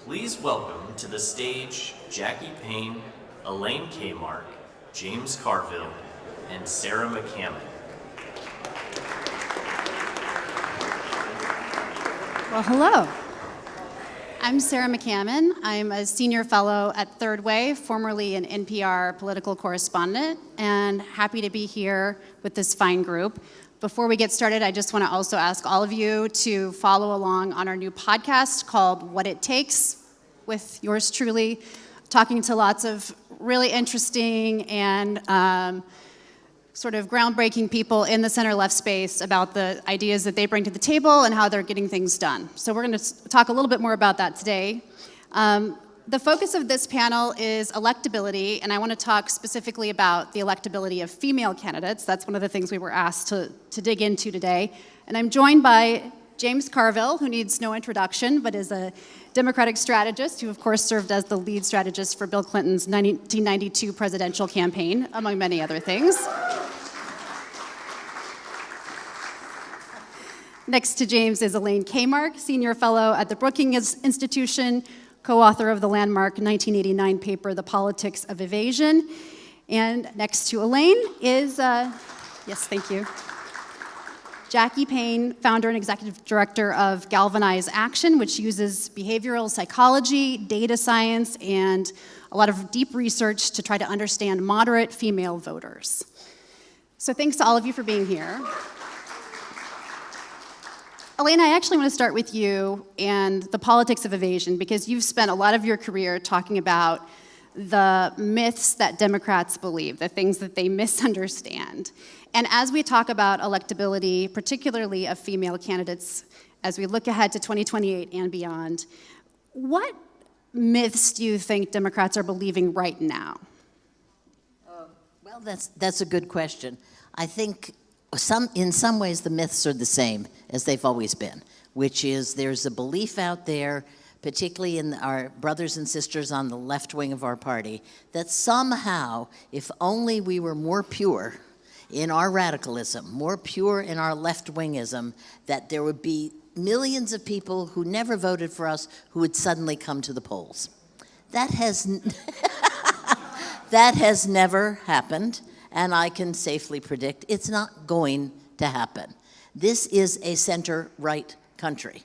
Please welcome to the stage Jackie Payne, Elaine Kamarck, James Carville, and Sarah McCammon. Well, hello. I'm Sarah McCammon. I'm a senior fellow at Third Way, formerly an NPR political correspondent, and happy to be here with this fine group. Before we get started, I just want to also ask all of you to follow along on our new podcast called What It Takes, with yours truly, talking to lots of really interesting and sort of groundbreaking people in the center-left space about the ideas that they bring to the table and how they're getting things done. So we're going to talk a little bit more about that today. The focus of this panel is electability, and I want to talk specifically about the electability of female candidates. That's one of the things we were asked to dig into today. And I'm joined by James Carville, who needs no introduction, but is a Democratic strategist who, of course, served as the lead strategist for Bill Clinton's 1992 presidential campaign, among many other things. Next to James is Elaine Kamarck, senior fellow at the Brookings Institution, co-author of the landmark 1989 paper, The Politics of Evasion. And next to Elaine is, yes, thank you, Jackie Payne, founder and executive director of Galvanize Action, which uses behavioral psychology, data science, and a lot of deep research to try to understand moderate female voters. So thanks to all of you for being here. Elaine, I actually want to start with you and the politics of evasion, because you've spent a lot of your career talking about the myths that Democrats believe, the things that they misunderstand. And as we talk about electability, particularly of female candidates, as we look ahead to 2028 and beyond, what myths do you think Democrats are believing right now? Well, that's a good question. I think in some ways the myths are the same as they've always been, which is there's a belief out there, particularly in our brothers and sisters on the left wing of our party, that somehow, if only we were more pure in our radicalism, more pure in our left-wingism, that there would be millions of people who never voted for us who would suddenly come to the polls. That has never happened, and I can safely predict it's not going to happen. This is a center-right country,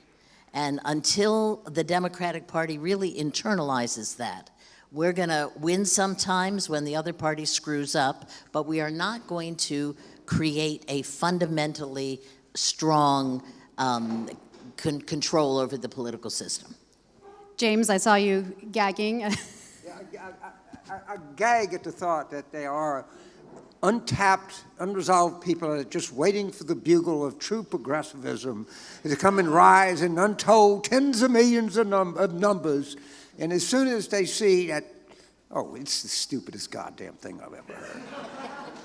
and until the Democratic Party really internalizes that, we're going to win sometimes when the other party screws up, but we are not going to create a fundamentally strong control over the political system. James, I saw you gagging. I gag at the thought that there are untapped, unresolved people that are just waiting for the bugle of true progressivism to come and rise in untold tens of millions of numbers. And as soon as they see that, oh, it's the stupidest goddamn thing I've ever heard.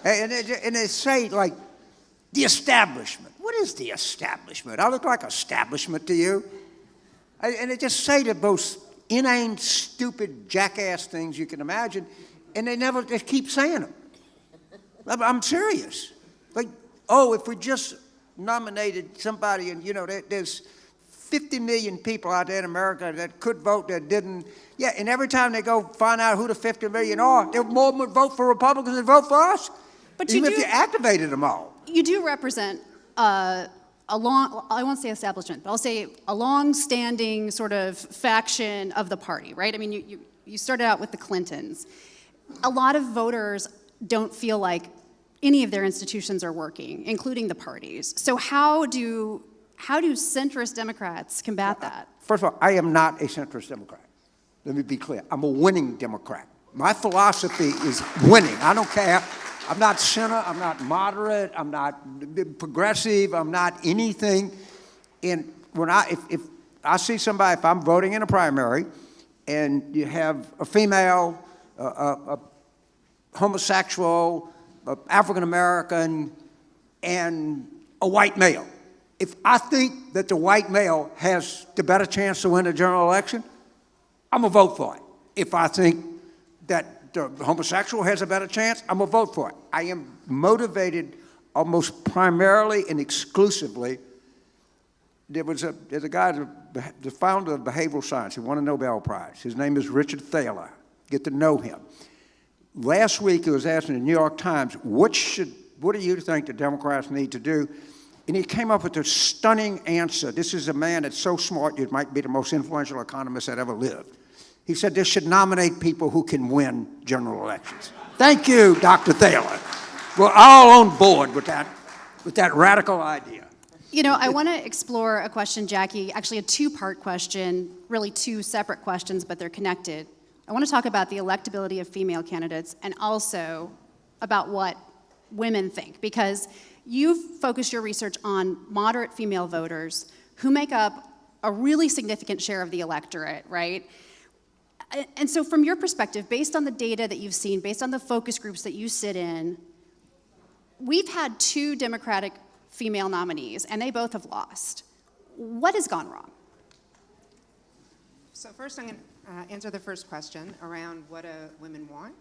and they say, like, the establishment. What is the establishment? I look like establishment to you? And they just say the most inane, stupid, jackass things you can imagine, and they keep saying them. I'm serious. Like, oh, if we just nominated somebody, and, you know, there's 50 million people out there in America that could vote that didn't. Yeah, and every time they go find out who the 50 million are, there more would vote for Republicans than vote for us. But even if you activated them all. You do represent I won't say establishment, but I'll say a long-standing sort of faction of the party, right? I mean, you started out with the Clintons. A lot of voters don't feel like any of their institutions are working, including the parties. So how do centrist Democrats combat that? First of all, I am not a centrist Democrat. Let me be clear. I'm a winning Democrat. My philosophy is winning. I don't care. I'm not center. I'm not moderate. I'm not progressive. I'm not anything. And if I see somebody, if I'm voting in a primary, and you have a female, a homosexual, African American, and a white male. If I think that the white male has the better chance to win a general election, I'm going to vote for it. If I think that the homosexual has a better chance, I'm going to vote for it. I am motivated almost primarily and exclusively there's a guy, the founder of behavioral science, he won a Nobel Prize. His name is Richard Thaler. Get to know him. Last week, he was asked in the New York Times, what do you think the Democrats need to do? And he came up with a stunning answer. This is a man that's so smart, you might be the most influential economist that ever lived. He said they should nominate people who can win general elections. Thank you, Dr. Thaler. We're all on board with that radical idea. You know, I want to explore a question, Jackie, actually a two-part question, really two separate questions, but they're connected. I want to talk about the electability of female candidates and also about what women think, because you've focused your research on moderate female voters who make up a really significant share of the electorate, right? And so from your perspective, based on the data that you've seen, based on the focus groups that you sit in, we've had 2 Democratic female nominees, and they both have lost. What has gone wrong? So first I'm going to answer the first question around what women want.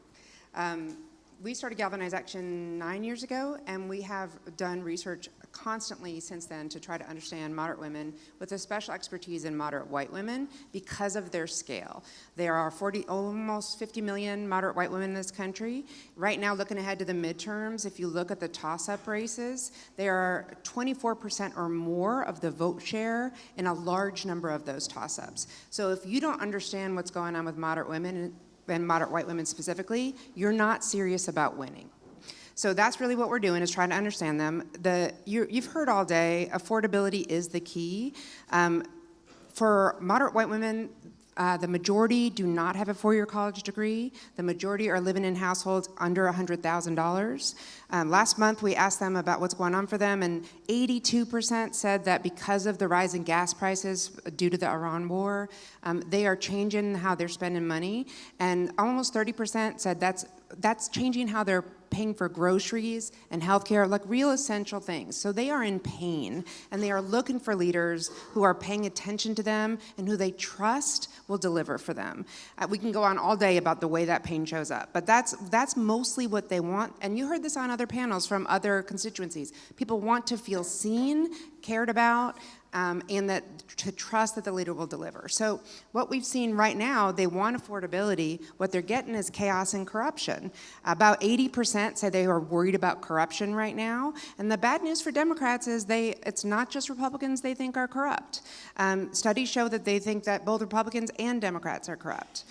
We started Galvanize Action 9 years ago, and we have done research constantly since then to try to understand moderate women with a special expertise in moderate white women because of their scale. There are almost 50 million moderate white women in this country. Right now, looking ahead to the midterms, if you look at the toss-up races, there are 24% or more of the vote share in a large number of those toss-ups. So if you don't understand what's going on with moderate women, and moderate white women specifically, you're not serious about winning. So that's really what we're doing, is trying to understand them. You've heard all day, affordability is the key. For moderate white women, the majority do not have a 4-year college degree. The majority are living in households under $100,000. Last month, we asked them about what's going on for them, and 82% said that because of the rise in gas prices due to the Iran war, they are changing how they're spending money. And almost 30% said that's changing how they're paying for groceries and healthcare, like real essential things. So they are in pain, and they are looking for leaders who are paying attention to them and who they trust will deliver for them. We can go on all day about the way that pain shows up, but that's mostly what they want. And you heard this on other panels from other constituencies. People want to feel seen, cared about, and that to trust that the leader will deliver. So what we've seen right now, they want affordability. What they're getting is chaos and corruption. About 80% say they are worried about corruption right now. And the bad news for Democrats is it's not just Republicans they think are corrupt. Studies show that they think that both Republicans and Democrats are corrupt.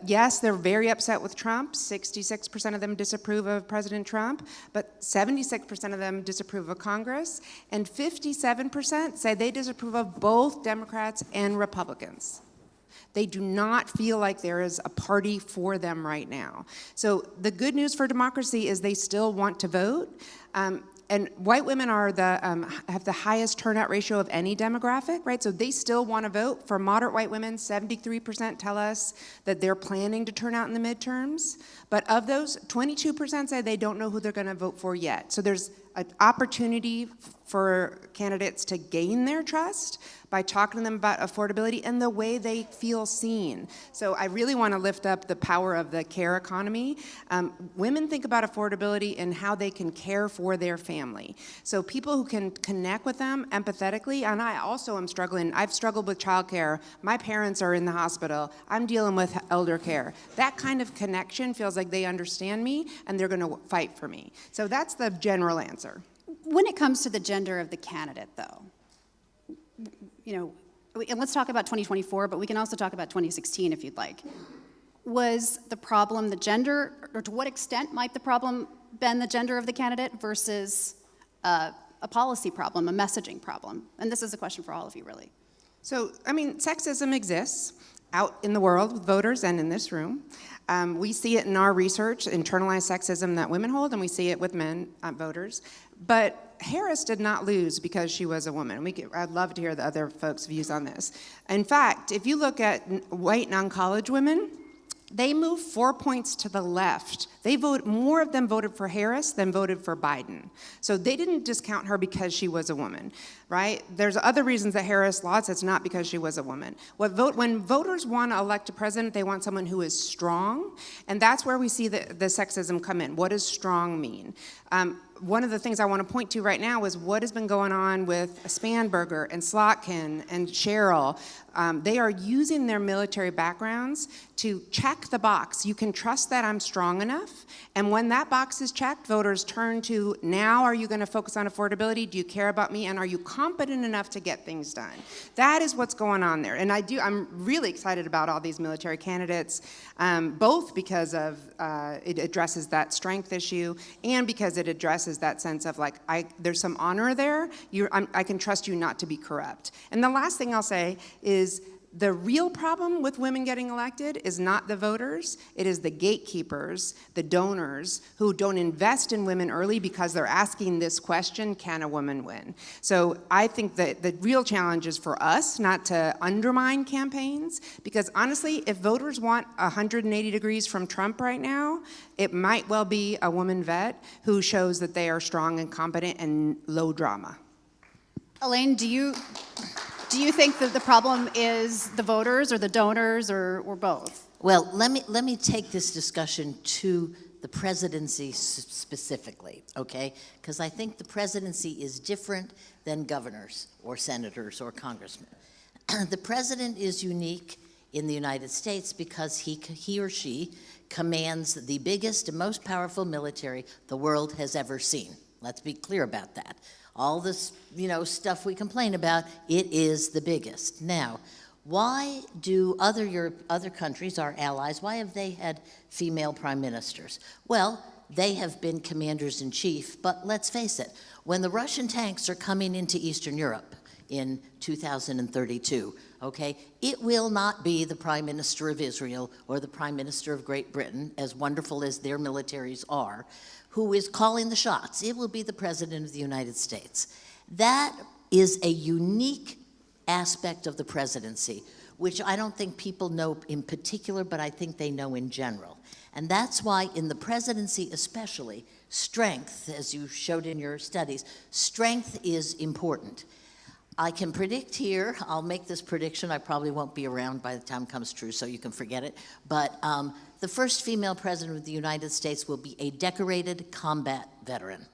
Yes, they're very upset with Trump. 66% of them disapprove of President Trump, but 76% of them disapprove of Congress, and 57% say they disapprove of both Democrats and Republicans. They do not feel like there is a party for them right now. So the good news for democracy is they still want to vote. And white women are have the highest turnout ratio of any demographic, right? So they still want to vote. For moderate white women, 73% tell us that they're planning to turn out in the midterms. But of those, 22% say they don't know who they're going to vote for yet. So there's an opportunity for candidates to gain their trust by talking to them about affordability and the way they feel seen. So I really want to lift up the power of the care economy. Women think about affordability and how they can care for their family. So people who can connect with them empathetically, and I also am struggling. I've struggled with childcare. My parents are in the hospital. I'm dealing with elder care. That kind of connection feels like they understand me and they're going to fight for me. So that's the general answer. When it comes to the gender of the candidate, though, you know, and let's talk about 2024, but we can also talk about 2016 if you'd like. Was the problem the gender, or to what extent might the problem been the gender of the candidate versus a policy problem, a messaging problem? And this is a question for all of you, really. So, I mean, sexism exists out in the world with voters and in this room. We see it in our research, internalized sexism that women hold, and we see it with men voters. But Harris did not lose because she was a woman. I'd love to hear the other folks' views on this. In fact, if you look at white non-college women, they moved 4 points to the left. More of them voted for Harris than voted for Biden. So they didn't discount her because she was a woman, right? There's other reasons that Harris lost. It's not because she was a woman. When voters want to elect a president, they want someone who is strong, and that's where we see the sexism come in. What does strong mean? one of the things I want to point to right now is what has been going on with Spanberger and Slotkin and Cheryl. They are using their military backgrounds to check the box. You can trust that I'm strong enough. And when that box is checked, voters turn to, now are you going to focus on affordability? Do you care about me? And are you competent enough to get things done? That is what's going on there. And I'm really excited about all these military candidates, both because of it addresses that strength issue and because it addresses that sense of like, there's some honor there. I can trust you not to be corrupt. And the last thing I'll say is the real problem with women getting elected is not the voters, it is the gatekeepers, the donors who don't invest in women early because they're asking this question, can a woman win? So I think that the real challenge is for us not to undermine campaigns, because honestly, if voters want 180 degrees from Trump right now, it might well be a woman vet who shows that they are strong and competent and low drama. Elaine, do you think that the problem is the voters or the donors or both? Well, let me take this discussion to the presidency specifically, okay? Because I think the presidency is different than governors or senators or congressmen. The president is unique in the United States because he or she commands the biggest and most powerful military the world has ever seen. Let's be clear about that. All this, stuff we complain about, it is the biggest. Now, why do other countries, our allies, why have they had female prime ministers? Well, they have been commanders-in-chief, but let's face it, when the Russian tanks are coming into Eastern Europe in 2032, okay, it will not be the Prime Minister of Israel or the Prime Minister of Great Britain, as wonderful as their militaries are, who is calling the shots. It will be the President of the United States. That is a unique aspect of the presidency, which I don't think people know in particular, but I think they know in general. And that's why in the presidency especially, strength, as you showed in your studies, strength is important. I can predict here, I'll make this prediction, I probably won't be around by the time it comes true, so you can forget it, but the first female president of the United States will be a decorated combat veteran.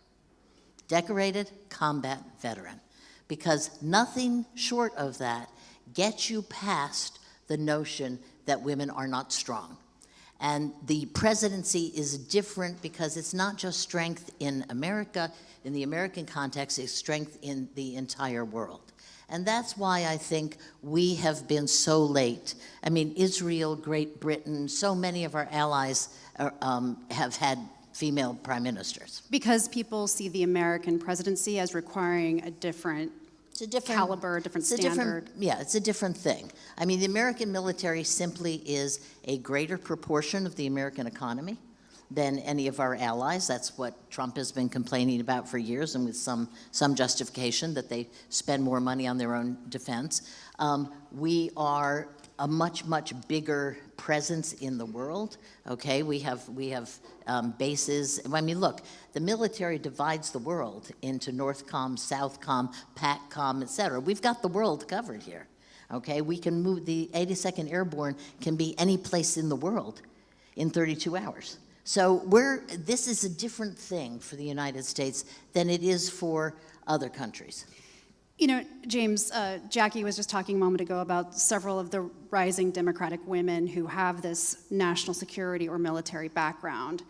Decorated combat veteran. Because nothing short of that gets you past the notion that women are not strong. And the presidency is different because it's not just strength in America, in the American context, it's strength in the entire world. And that's why I think we have been so late. I mean, Israel, Great Britain, so many of our allies have had female prime ministers. Because people see the American presidency as requiring a different caliber, a different standard. It's a different thing. I mean, the American military simply is a greater proportion of the American economy than any of our allies. That's what Trump has been complaining about for years, and with some justification that they spend more money on their own defense. We are a much, much bigger presence in the world, okay? We have bases. I mean, look, the military divides the world into NORTHCOM, SOUTHCOM, PACCOM, et cetera. We've got the world covered here, okay? We can move, the 82nd Airborne can be any place in the world in 32 hours. So this is a different thing for the United States than it is for other countries. James, Jackie was just talking a moment ago about several of the rising Democratic women who have this national security or military background,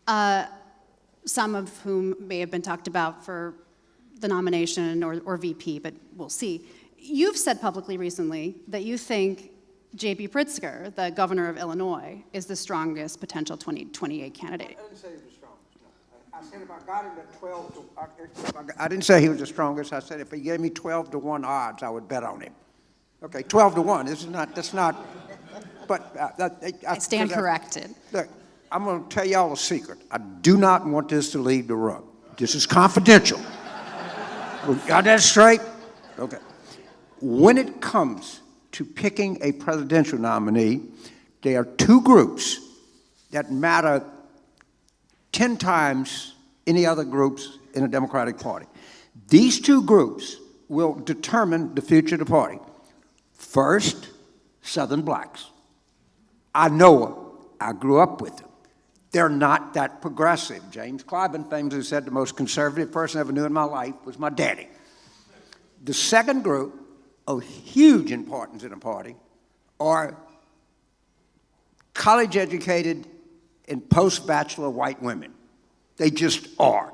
some of whom may have been talked about for the nomination or VP, but we'll see. You've said publicly recently that you think J.B. Pritzker, the governor of Illinois, is the strongest potential 2028 candidate. I didn't say he was the strongest, no. I said if I got him at 12 to... I didn't say he was the strongest. I said if he gave me 12 to 1 odds, I would bet on him. Okay, 12 to 1. That's not... But... I stand corrected. Look, I'm going to tell y'all a secret. I do not want this to leave the rug. This is confidential. Got that straight? Okay. When it comes to picking a presidential nominee, there are two groups that matter 10 times any other groups in the Democratic Party. These two groups will determine the future of the party. First, Southern blacks. I know them. I grew up with them. they're not that progressive. James Carville famously said the most conservative person I ever knew in my life was my daddy. The second group of huge importance in a party are college-educated and post-bachelor white women. They just are.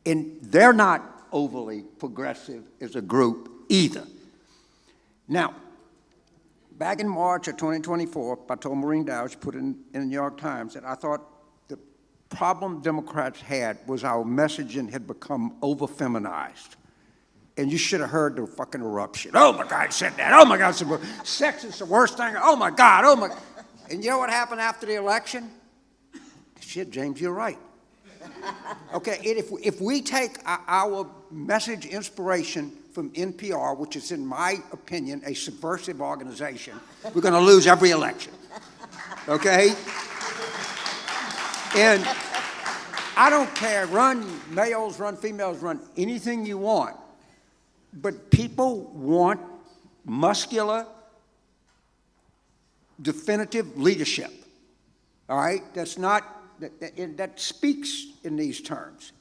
And they're not overly progressive as a group either. Now, back in March of 2024, I told Maureen Dowd, put in the New York Times, that I thought the problem Democrats had was our messaging had become over-feminized. And you should have heard the fucking eruption. Oh my God, I said that. Oh my God, sex is the worst thing. Oh my God, oh my God. And you know what happened after the election? Shit, James, you're right. Okay, if we take our message inspiration from NPR, which is, in my opinion, a subversive organization, we're going to lose every election. Okay? And I don't care, run males, run females, run anything you want. But people want muscular, definitive leadership. All right? That's not, that speaks in these terms.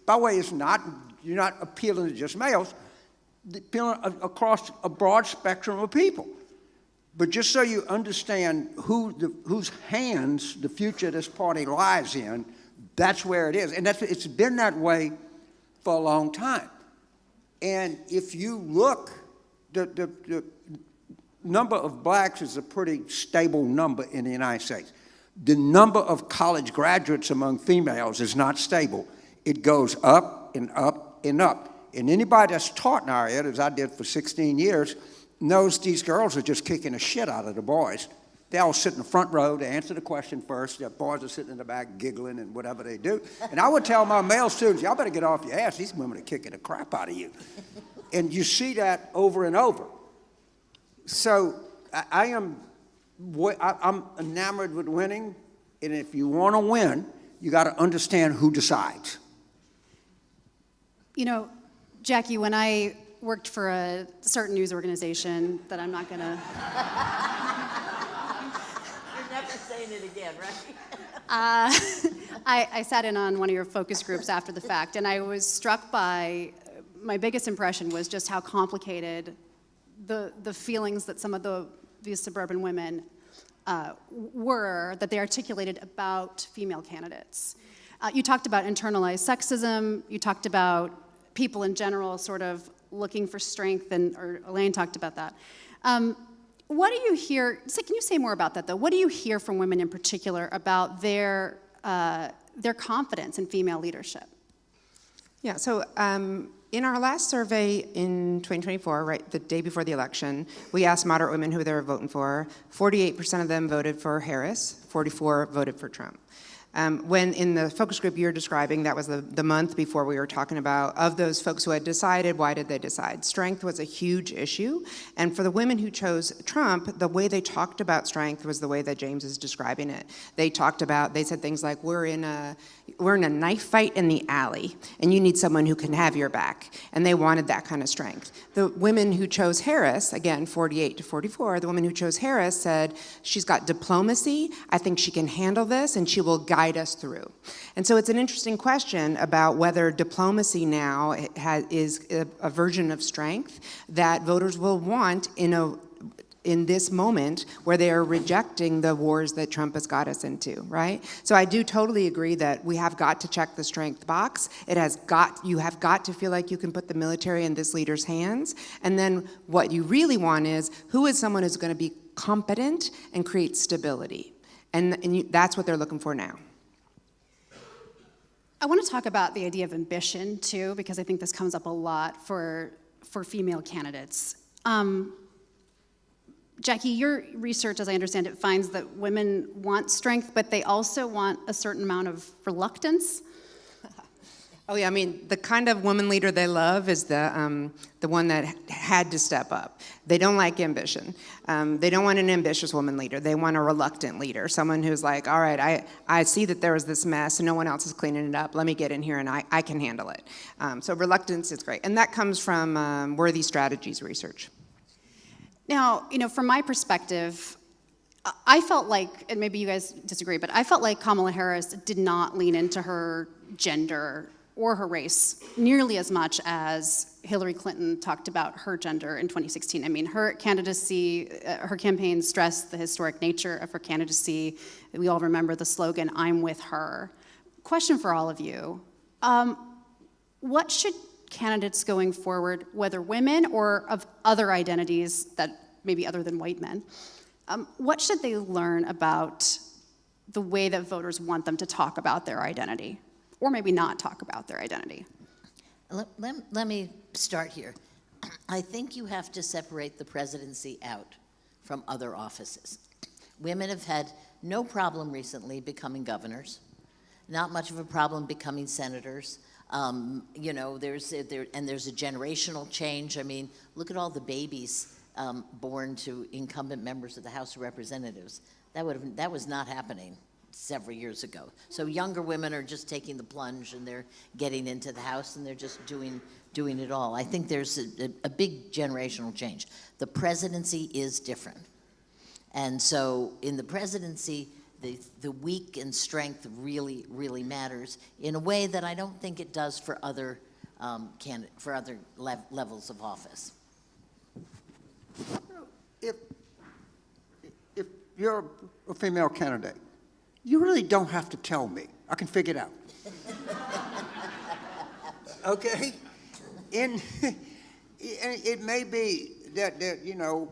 By the way, it's not, you're not appealing to just males, appealing across a broad spectrum of people. But just so you understand whose hands the future of this party lies in, that's where it is. And it's been that way for a long time. And if you look, the number of blacks is a pretty stable number in the United States. The number of college graduates among females is not stable. It goes up and up and up. And anybody that's taught in our area, as I did for 16 years, knows these girls are just kicking the shit out of the boys. They all sit in the front row, they answer the question first, the boys are sitting in the back giggling and whatever they do. And I would tell my male students, y'all better get off your ass, these women are kicking the crap out of you. And you see that over and over. So I'm enamored with winning, and if you want to win, you got to understand who decides. You know, Jackie, when I worked for a certain news organization that I'm not going to... You're never saying it again, right? I sat in on one of your focus groups after the fact, and I was struck by, my biggest impression was just how complicated the feelings that some of these suburban women were, that they articulated about female candidates. You talked about internalized sexism, you talked about people in general sort of looking for strength, or Elaine talked about that. What do you hear, can you say more about that though? What do you hear from women in particular about their confidence in female leadership? Yeah, so in our last survey in 2024, right, the day before the election, we asked moderate women who they were voting for. 48% of them voted for Harris, 44% voted for Trump. When in the focus group you're describing, that was the month before we were talking about, of those folks who had decided, why did they decide? Strength was a huge issue. And for the women who chose Trump, the way they talked about strength was the way that James is describing it. They said things like, we're in a knife fight in the alley, and you need someone who can have your back. And they wanted that kind of strength. The women who chose Harris, again, 48 to 44, the women who chose Harris said, she's got diplomacy, I think she can handle this, and she will guide us through. And so it's an interesting question about whether diplomacy now is a version of strength that voters will want in this moment where they are rejecting the wars that Trump has got us into, right? So I do totally agree that we have got to check the strength box. You have got to feel like you can put the military in this leader's hands. And then what you really want is, who is someone who's going to be competent and create stability? And that's what they're looking for now. I want to talk about the idea of ambition too, because I think this comes up a lot for female candidates. Jackie, your research, as I understand it, finds that women want strength, but they also want a certain amount of reluctance. Oh yeah, I mean, the kind of woman leader they love is the one that had to step up. They don't like ambition. They don't want an ambitious woman leader. They want a reluctant leader, someone who's like, all right, I see that there was this mess and no one else is cleaning it up. Let me get in here and I can handle it. So reluctance is great. And that comes from Worthy Strategies research. Now, from my perspective, I felt like, and maybe you guys disagree, but I felt like Kamala Harris did not lean into her gender or her race nearly as much as Hillary Clinton talked about her gender in 2016. I mean, her candidacy, her campaign stressed the historic nature of her candidacy. We all remember the slogan, "I'm with her." Question for all of you. What should candidates going forward, whether women or of other identities that maybe other than white men, what should they learn about the way that voters want them to talk about their identity, or maybe not talk about their identity? Let me start here. I think you have to separate the presidency out from other offices. Women have had no problem recently becoming governors, not much of a problem becoming senators. You know, there's a generational change. I mean, look at all the babies born to incumbent members of the House of Representatives. That was not happening several years ago. So younger women are just taking the plunge and they're getting into the House and they're just doing it all. I think there's a big generational change. The presidency is different. And so in the presidency, the weak and strength really, really matters in a way that I don't think it does for other levels of office. If you're a female candidate, you really don't have to tell me. I can figure it out. Okay? And it may be that you know,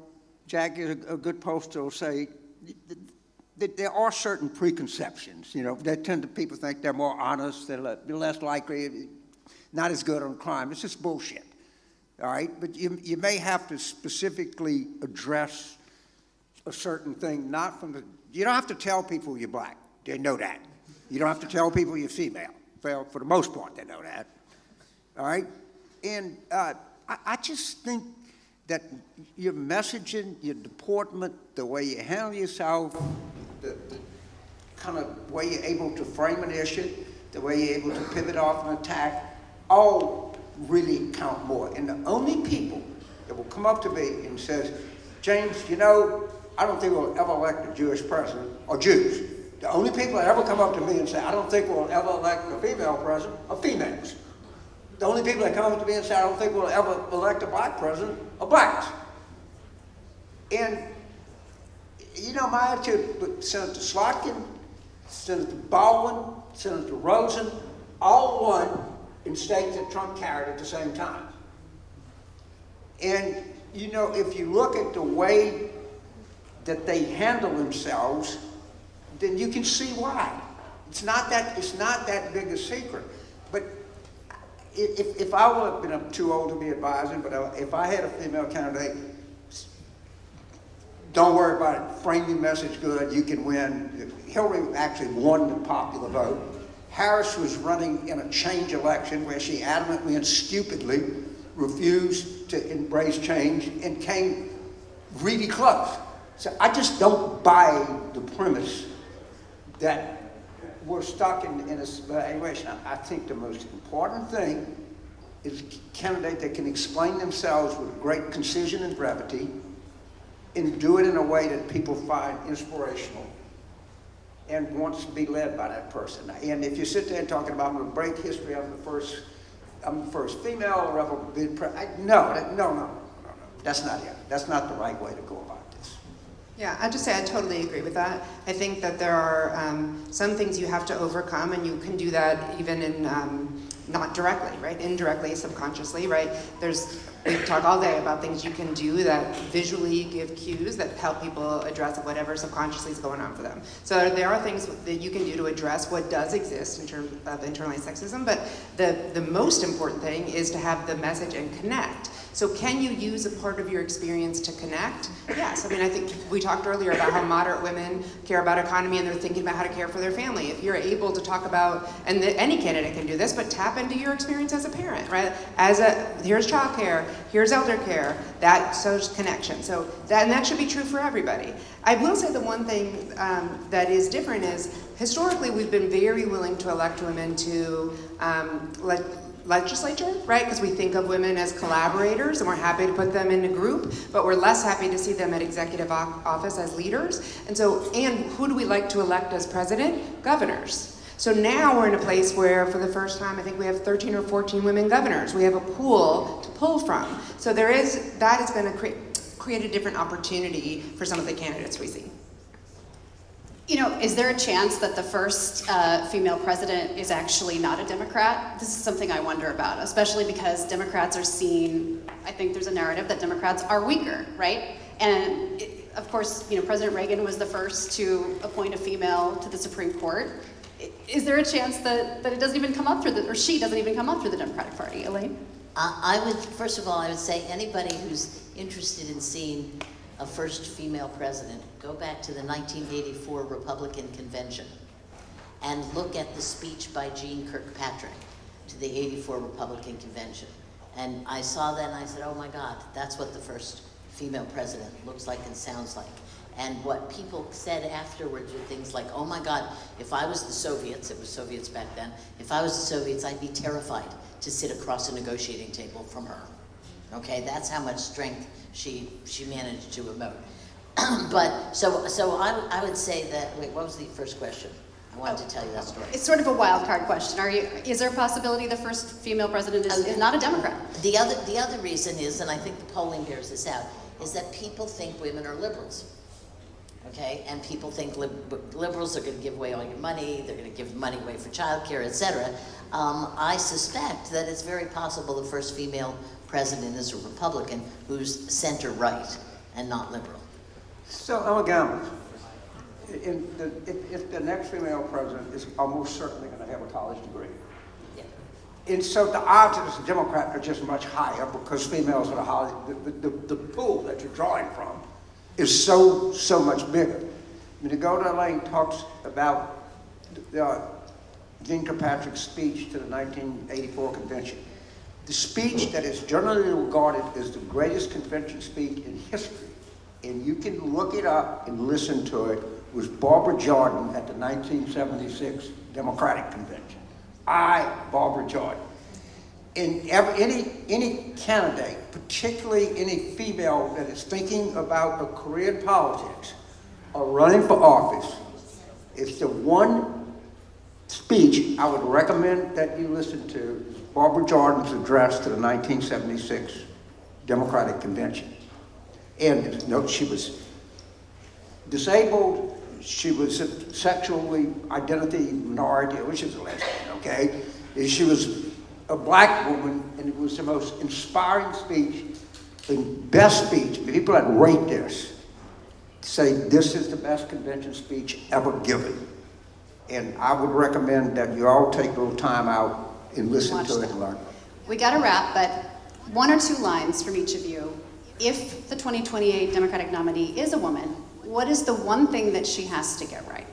Jackie is a good post to say that there are certain preconceptions, you know, that tend to people think they're more honest, they're less likely, not as good on crime. It's just bullshit. All right, but you may have to specifically address a certain thing, not from the, you don't have to tell people you're black, they know that. You don't have to tell people you're female, well, for the most part, they know that. All right, and I just think that your messaging, your deportment, the way you handle yourself, the kind of way you're able to frame an issue, the way you're able to pivot off an attack, all really count more. And the only people that will come up to me and says, James, you know, I don't think we'll ever elect a Jewish president, or Jews. The only people that ever come up to me and say, I don't think we'll ever elect a female president, are females. The only people that come up to me and say, I don't think we'll ever elect a black president, are blacks. And, you know, my attitude with Senator Slotkin, Senator Baldwin, Senator Rosen, all won in states that Trump carried at the same time. And, you know, if you look at the way that they handle themselves, then you can see why. It's not that big a secret. But if I would have been, I'm too old to be advising, but if I had a female candidate, don't worry about it, frame your message good, you can win. Hillary actually won the popular vote. Harris was running in a change election where she adamantly and stupidly refused to embrace change and came really close. So I just don't buy the premise that we're stuck in this evaluation. I think the most important thing is a candidate that can explain themselves with great concision and brevity and do it in a way that people find inspirational and wants to be led by that person. And if you sit there and talking about, I'm going to break history, I'm the first female or ever been president. No. That's not it. That's not the right way to go about this. Yeah, I'd just say I totally agree with that. I think that there are some things you have to overcome, and you can do that even in not directly, right? Indirectly, subconsciously, right? We talk all day about things you can do that visually give cues that help people address whatever subconsciously is going on for them. So there are things that you can do to address what does exist in terms of internalized sexism, but the most important thing is to have the message and connect. So can you use a part of your experience to connect? Yes, I mean, I think we talked earlier about how moderate women care about economy and they're thinking about how to care for their family. If you're able to talk about, and any candidate can do this, but tap into your experience as a parent, right? Here's childcare, here's elder care, that shows connection. So that should be true for everybody. I will say the one thing that is different is, historically we've been very willing to elect women to legislature, right? Because we think of women as collaborators and we're happy to put them in a group, but we're less happy to see them at executive office as leaders. And who do we like to elect as president? Governors. So now we're in a place where for the first time, I think we have 13 or 14 women governors. We have a pool to pull from. So that is going to create a different opportunity for some of the candidates we see. You know, is there a chance that the first female president is actually not a Democrat? This is something I wonder about, especially because Democrats are seen, I think there's a narrative that Democrats are weaker, right? And of course, you know, President Reagan was the first to appoint a female to the Supreme Court. Is there a chance that it doesn't even come up through or she doesn't even come up through the Democratic Party? Elaine? First of all, I would say anybody who's interested in seeing a first female president, go back to the 1984 Republican Convention and look at the speech by Jeane Kirkpatrick to the 84 Republican Convention. And I saw that and I said, oh my God, that's what the first female president looks like and sounds like. And what people said afterwards were things like, oh my God, if I was the Soviets, it was Soviets back then, if I was the Soviets, I'd be terrified to sit across a negotiating table from her. Okay, that's how much strength she managed to emote. But so I would say that, wait, what was the first question? I wanted to tell you that story. It's sort of a wild card question. Is there a possibility the first female president is not a Democrat? The other reason is, and I think the polling bears this out, is that people think women are liberals. Okay, and people think liberals are going to give away all your money, they're going to give money away for childcare, etc. I suspect that it's very possible the first female president is a Republican who's center-right and not liberal. So, Elaine, if the next female president is almost certainly going to have a college degree. Yeah. And so the odds as a Democrat are just much higher because females are the pool that you're drawing from is so much bigger. I mean, to go to Elaine talks about Jeane Kirkpatrick's speech to the 1984 convention. The speech that is generally regarded as the greatest convention speech in history, and you can look it up and listen to it, was Barbara Jordan at the 1976 Democratic Convention. Barbara Jordan. And any candidate, particularly any female that is thinking about a career in politics or running for office, it's the one speech I would recommend that you listen to, Barbara Jordan's address to the 1976 Democratic Convention. And note, she was disabled, she was a sexually identity minority, which is a lesbian, okay? And she was a black woman, and it was the most inspiring speech and best speech. People that rate this say this is the best convention speech ever given. And I would recommend that you all take a little time out and listen to it and learn. We got to wrap, but one or two lines from each of you. If the 2028 Democratic nominee is a woman, what is the one thing that she has to get right?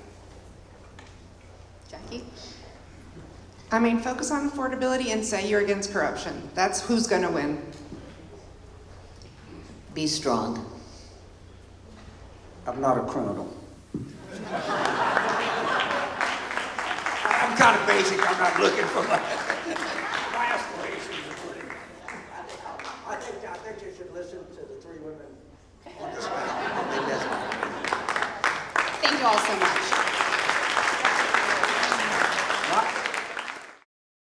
Jackie? I mean, focus on affordability and say you're against corruption. That's who's going to win. Be strong. I'm not a criminal. I'm kind of basic. I'm not looking for my aspirations. I think you should listen to the three women on this panel. I think that's fine. Thank you all so much.